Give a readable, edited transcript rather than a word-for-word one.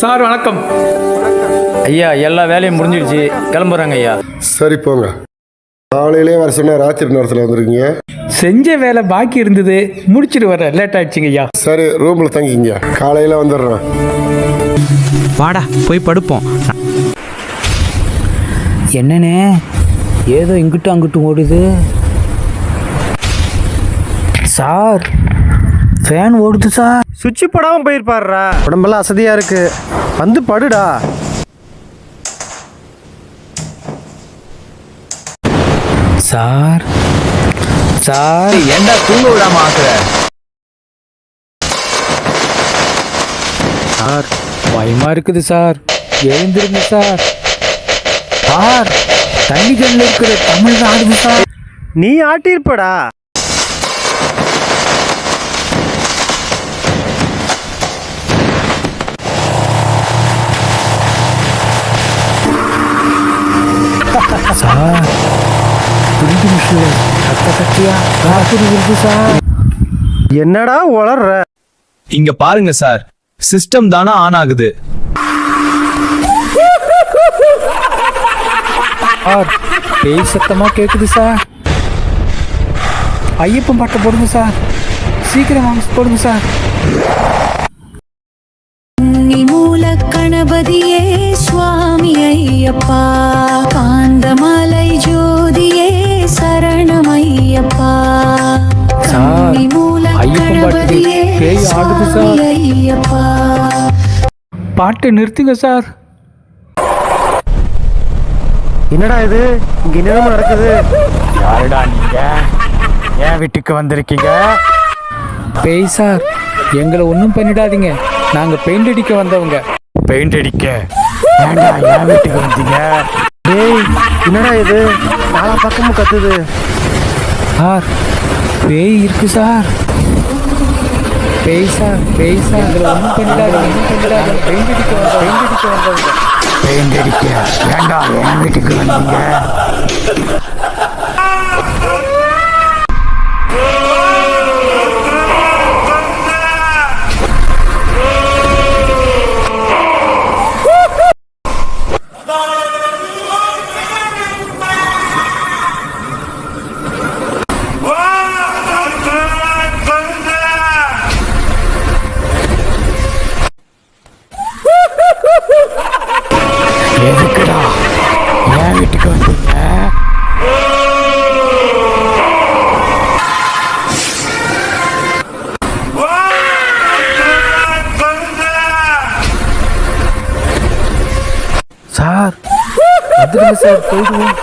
Sir வணக்கம் ஐயா. எல்லா வேலையும் முடிஞ்சிடுச்சு, கிளம்புறாங்க ஐயா. சரி போங்க. காலையிலே வர சொன்ன ராத்திரி நேரத்தில் வந்துருக்கீங்க. செஞ்ச வேலை பாக்கி இருந்தது, முடிச்சிட்டு வர லேட் ஆயிடுச்சுங்க ஐயா. சரி ரூமில் தங்கிங்க, காலையில் வந்துடுறேன். வாடா போய் படுப்போம். என்னண்ணே ஏதோ இங்கிட்டும் அங்கிட்டும் ஓடுது சார். ஃபேன் ஓடுது சார். சுவிட்ச் போடாமல் போயிருப்பாருடா. உடம்பெல்லாம் அசதியாக இருக்கு, வந்து படுடா. சார் சார் ஏண்டா தூங்க விடாம ஆக்குற? சார் பயமா இருக்குது சார், எழுந்திருங்க சார். சார் தண்ணி கண்ணில் இருக்கிற தமிழ் ஆடுது சார். நீ ஆட்டியிருப்படா. சார் புரிஞ்சு விஷயம் கத்த கத்தியா காத்துரு இருக்கு சார். என்னடா உளர்ற? இங்க பாருங்க சார், சிஸ்டம் தானா ஆன் ஆகுது. சார் பேய் சத்தமா கேக்குது சார். ஐயப்பன் பாட்டை போடுங்க சார், சீக்கிரம் வாங்க போடுங்க சார். மூல கணபதியே சுவாமி ஐயப்பா, காந்தமலை ஜோதியே சரணம் ஐயப்பா. சார் ஐயப்பன் பாட்டுக்கு பேய் ஆடுது சார். ஐயப்பா பாட்டை நிறுத்துங்க சார். என்னடா இது, இங்க என்னமா நடக்குது? யாருடா நீங்க? ஏன் வீட்டுக்கு வந்திருக்கீங்க? பேய் சார், எங்களை ஒன்றும் பண்ணிடாதீங்க, நாங்க பெயிண்ட் அடிக்க வந்தவங்க. பெயிண்ட் அடிக்க ஏன்டா என் வீட்டுக்கு வந்தீங்க? டேய் என்னடா இது, நாலா பக்கமும் கத்துது. சார் பேய் இருக்கு சார். பேய் சார் பேய் சார், எங்களை ஒன்றும் பண்ணிடாதீங்க, பெயிண்ட் அடிக்க வந்தவங்க. பெயிண்ட் அடிக்க ஏன்டா என் வீட்டுக்கு வந்தீங்க? எதுக்குடா என் வீட்டுக்கு வந்தீங்க? சார் வந்துடுங்க சார், போயிடுவோம்.